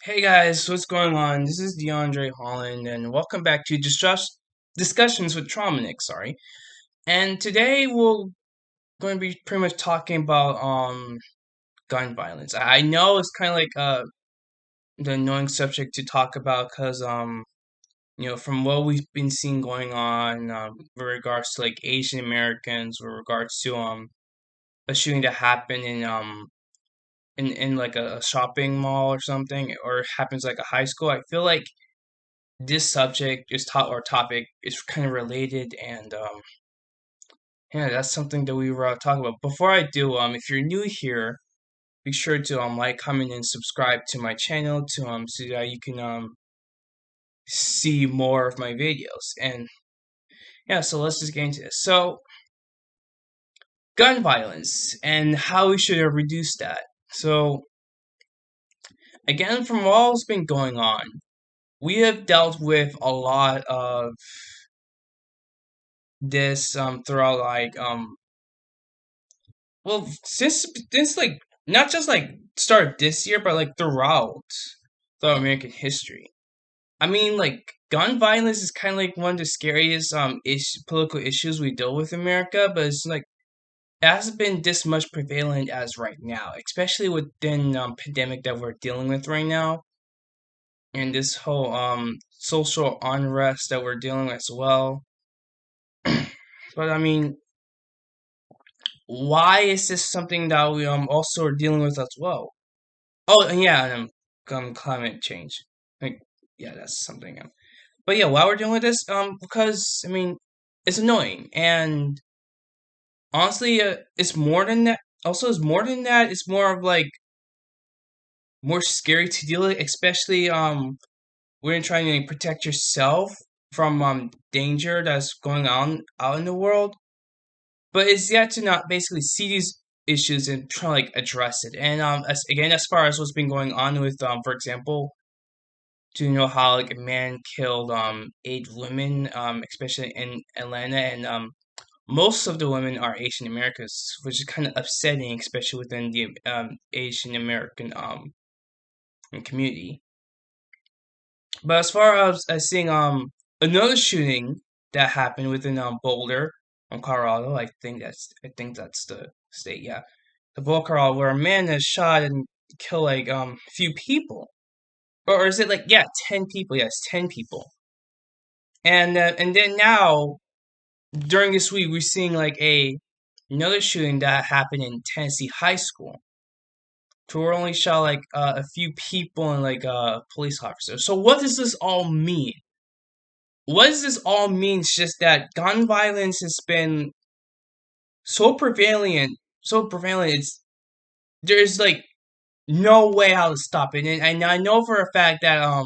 Hey guys, what's going on? This is DeAndre Holland, and welcome back to Discussions with Traumatic. Sorry, and today we're going to be pretty much talking about gun violence. I know it's kind of like the annoying subject to talk about because from what we've been seeing going on with regards to like Asian Americans, with regards to a shooting that happened in like a shopping mall or something, or it happens like a high school. I feel like this subject is topic is kind of related, and yeah, that's something that we were talking about. Before I do, if you're new here, be sure to like, comment, and subscribe to my channel to so that you can see more of my videos. And yeah, so let's just get into this. So gun violence and how we should reduce that. So again, from all's been going on, we have dealt with a lot of this throughout well, since this like not just like start of this year, but like throughout American history. I mean, like gun violence is kind of like one of the scariest political issues we deal with in America, but it's like it hasn't been this much prevalent as right now, especially within pandemic that we're dealing with right now, and this whole social unrest that we're dealing with as well. But I mean, why is this something that we also are dealing with as well? Oh, and yeah, and climate change. Like, yeah, that's something. But yeah, why we're dealing with this? Because I mean, it's annoying, and honestly, it's more than that. Also, it's more than that. It's more of like more scary to deal with, especially when you're trying to protect yourself from danger that's going on out in the world. But it's yet to not basically see these issues and try to like address it. And as far as what's been going on with for example, do you know how like a man killed eight women, especially in Atlanta, and most of the women are Asian Americans, which is kind of upsetting, especially within the Asian American community. But as far as seeing another shooting that happened within Boulder, Colorado, I think that's the state, yeah, the Boulder, Colorado, where a man has shot and killed like a few people, or is it like, yeah, 10 people? Yes, 10 people. And then now during this week we're seeing like a another shooting that happened in Tennessee high school, to where only shot like a few people and like police officers. So what does this all mean? What does this all mean? It's just that gun violence has been so prevalent. It's there's like no way how to stop it, and I know for a fact that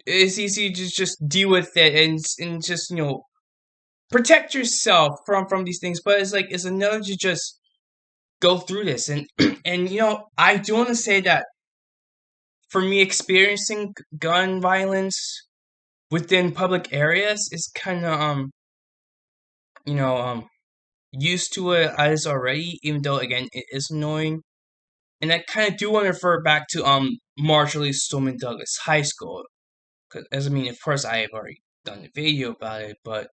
it's easy to just deal with it and just protect yourself from these things. But it's like it's another to just go through this, and I do want to say that for me, experiencing gun violence within public areas is kind of you know used to it as already, even though again it is annoying. And I kind of do want to refer back to Marjorie Stoneman Douglas High School, because as I mean, of course, I have already done a video about it, but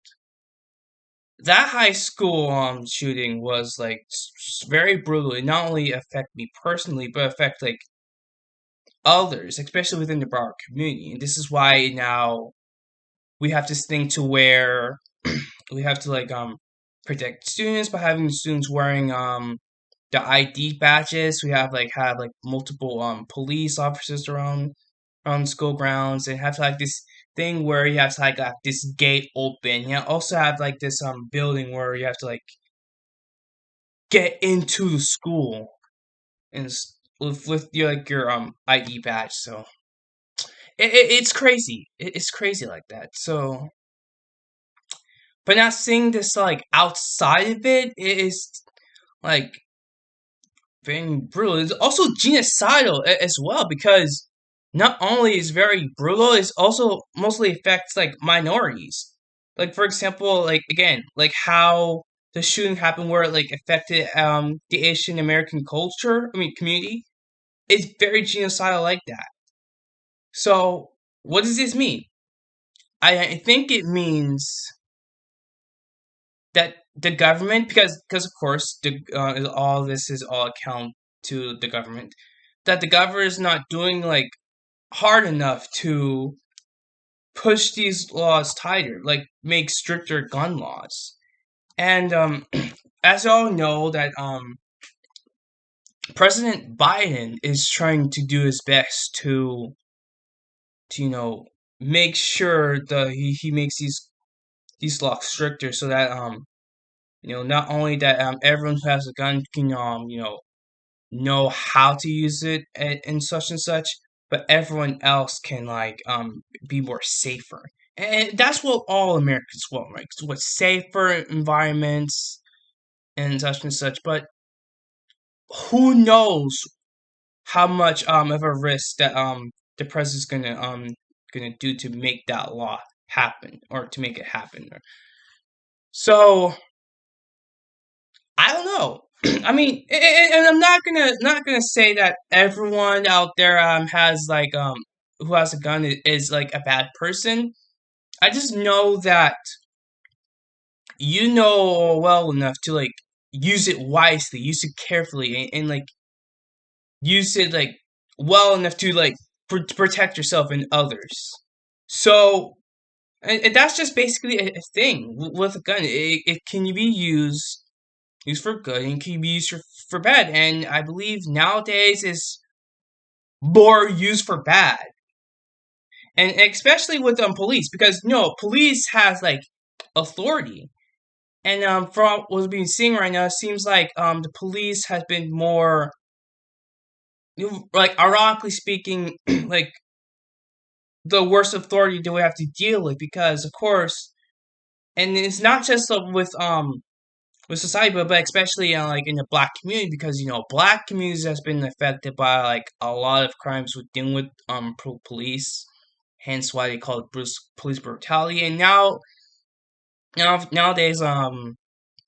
that high school shooting was like very brutal. It not only affect me personally, but affect like others, especially within the broader community. And this is why now we have this thing to where we have to like protect students by having students wearing the ID badges. We have like multiple police officers around school grounds, and have like this thing where you have to like have this gate open. You also have like this building where you have to like get into the school and with your like your ID badge. So it's crazy. It's crazy like that. So, but now seeing this like outside of it is like very brutal. It's also genocidal as well, because not only is very brutal, it's also mostly affects like minorities. Like for example, like again, like how the shooting happened where it like affected the Asian American culture, I mean community. is very genocidal like that. So what does this mean? I think it means that the government, because of course all this is all account to the government, that the government is not doing like hard enough to push these laws tighter, like make stricter gun laws. And as you all know, that President Biden is trying to do his best to make sure he makes these laws stricter so that not only that everyone who has a gun can know how to use it and such and such, but everyone else can like be more safer. And that's what all Americans want, right? What safer environments and such. But who knows how much of a risk that the president's gonna do to make that law happen or to make it happen. So I don't know. I mean, and I'm not gonna say that everyone out there has like who has a gun is like a bad person. I just know that you know well enough to like use it wisely, use it carefully, and like use it like well enough to like to protect yourself and others. So and that's just basically a thing with a gun. It can be used for good and can be used for bad. And I believe nowadays is more used for bad. And especially with police, because police has like authority. And from what's being seen right now, it seems like the police has been more like ironically speaking, like the worst authority that we have to deal with because of course, and it's not just with society, but especially like in the black community, because black communities has been affected by like a lot of crimes with dealing with police, hence why they call it police brutality. And nowadays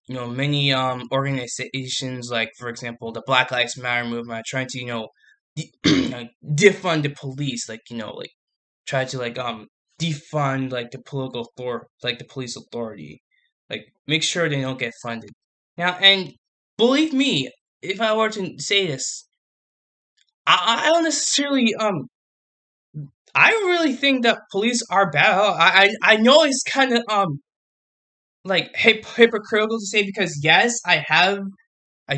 many organizations, like for example the Black Lives Matter movement, are trying to like, defund the police, like like try to like defund like the political like the police authority, like make sure they don't get funded. Now, and believe me, if I were to say this, I don't necessarily I don't really think that police are bad. I know it's kind of like hypocritical to say, because yes, I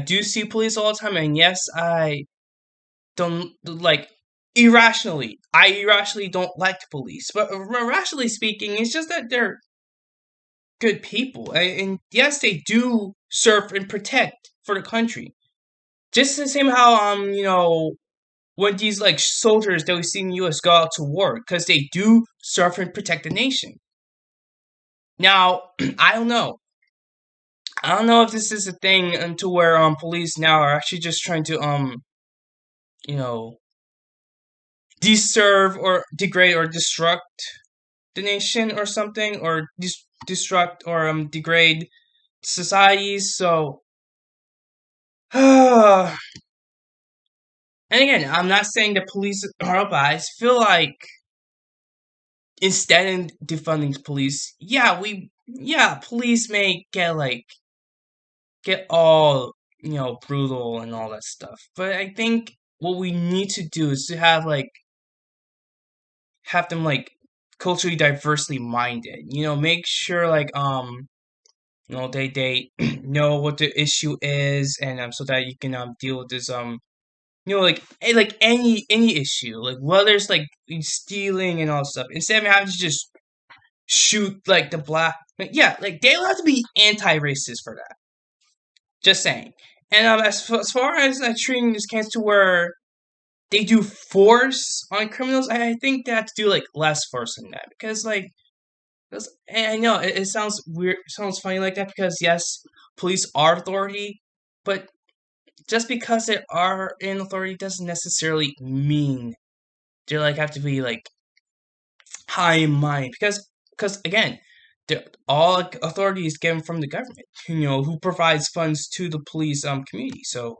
do see police all the time, and yes, I don't like I irrationally don't like police, but rationally speaking, it's just that they're good people, and yes, they do serve and protect for the country. Just the same how when these like soldiers that we see in the U.S. go out to war, because they do serve and protect the nation. Now, I don't know. I don't know if this is a thing until where police now are actually just trying to you know deserve or degrade or destruct the nation or something, or destruct or degrade societies. So and again, I'm not saying the police are bad. I feel like instead of defunding police, police may get all brutal and all that stuff. But I think what we need to do is to have them like culturally diversely minded. Make sure like they know what the issue is, and so that you can deal with this like any issue, like whether it's like stealing and all that stuff, instead of having to just shoot like the black. Yeah, like they don't have to be anti-racist for that. Just saying. And as far as treating this case to where they do force on criminals, I think they have to do like less force than that, because like and I know it sounds weird, sounds funny like that, because yes, police are authority, but just because they are in authority doesn't necessarily mean they like have to be like high in mind, because again, all authority is given from the government, who provides funds to the police community. So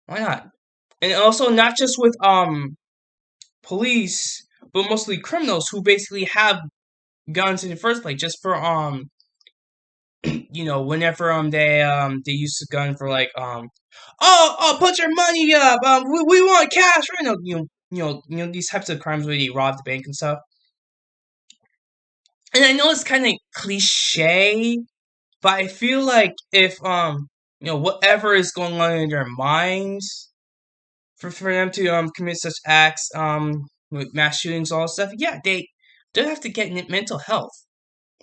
why not? and also not just with police, but mostly criminals who basically have guns in the first place, just for whenever they use a gun for like put your money up, we want cash right now, these types of crimes where they rob the bank and stuff. And I know it's kind of cliche, but I feel like if whatever is going on in their minds for them to commit such acts with mass shootings, all that stuff, yeah, they have to get mental health.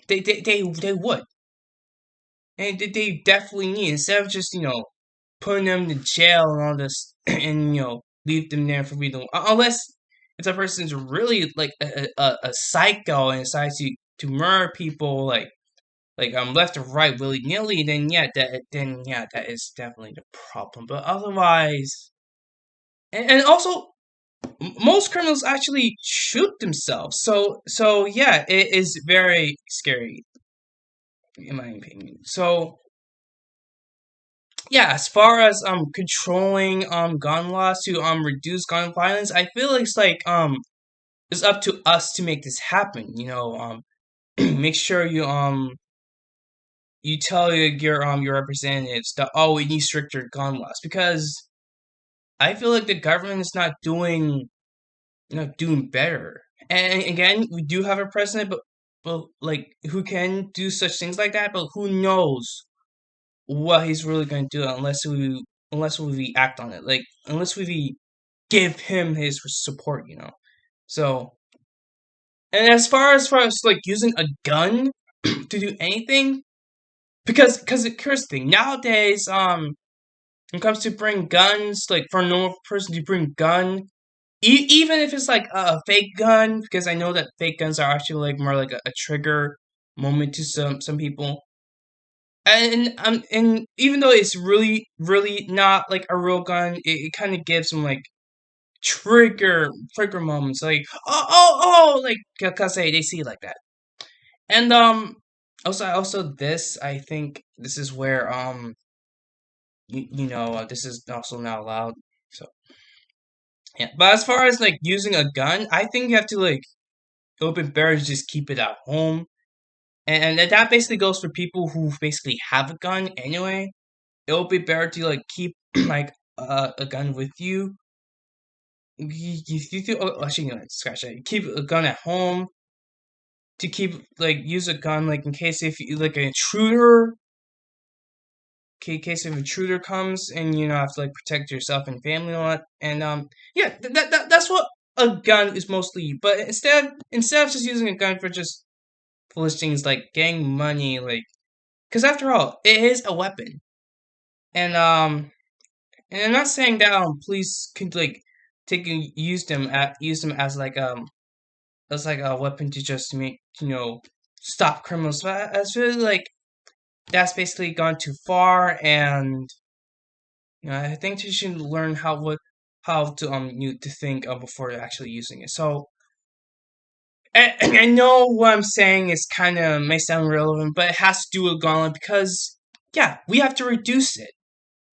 They would, and they definitely need, instead of just putting them in jail and all this, and leave them there for reading, unless if the person's really like a psycho and decides to murder people like left or right willy nilly, then yeah, that is definitely the problem. But otherwise, and also most criminals actually shoot themselves. So yeah, it is very scary in my opinion. So yeah, as far as controlling gun laws to reduce gun violence, I feel like it's up to us to make this happen. Make sure you tell your representatives that, oh, we need stricter gun laws, because I feel like the government is not doing better. And again, we do have a president, but like, who can do such things like that, but who knows what he's really going to do unless we act on it, like unless we give him his support. So, and as far as like using a gun to do anything, because here's the thing, nowadays, when it comes to bring guns, like for a normal person to bring gun, even if it's like a fake gun, because I know that fake guns are actually like more like a trigger moment to some people. And even though it's really not like a real gun, it kind of gives them like trigger moments, like like, because they see it like that. And also this, I think this is where this is also not allowed. So yeah, but as far as like using a gun, I think you have to like open barrels, just keep it at home. And that basically goes for people who basically have a gun anyway. It would be better to like keep like a gun with you. Actually, no, scratch that. Keep a gun at home, to keep like use a gun like in case if you like an intruder. Okay, in case if an intruder comes and have to like protect yourself and family a lot. And yeah, that's what a gun is mostly. But instead of just using a gun for just foolish things like getting money, like, because after all, it is a weapon. And I'm not saying that police could like take and use them as like a weapon to just make stop criminals. But I feel like that's basically gone too far, and I think you should learn how to to think before actually using it. So, and I know what I'm saying is kind of may sound relevant, but it has to do with Gauntlet, because yeah, we have to reduce it.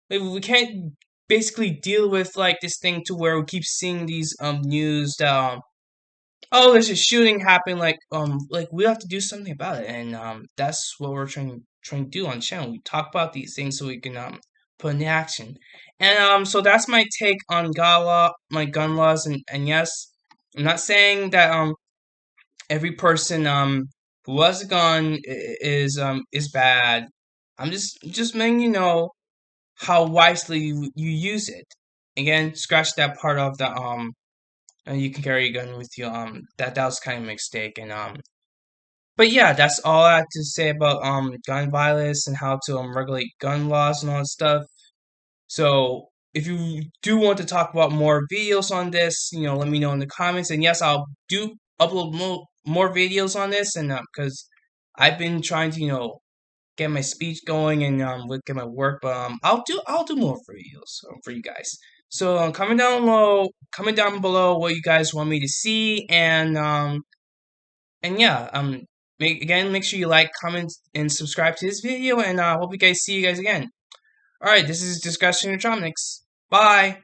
Like, we can't basically deal with like this thing to where we keep seeing these news that oh, there's a shooting happened, like we have to do something about it. And that's what we're trying to do on the channel. We talk about these things so we can put into action. And so that's my take on my gun laws. And yes, I'm not saying that every person who has a gun is bad. I'm just letting you know how wisely you use it. Again, scratch that part of the you can carry a gun with you. That was kind of a mistake. And but yeah, that's all I have to say about gun violence and how to regulate gun laws and all that stuff. So if you do want to talk about more videos on this, let me know in the comments. And yes, I'll do upload more videos on this, and because I've been trying to get my speech going and look at my work. But I'll do more videos for you guys. So comment down below what you guys want me to see, and yeah, make sure you like, comment, and subscribe to this video, and hope you guys see you guys again. All right, this is Discussion Electronics. Bye.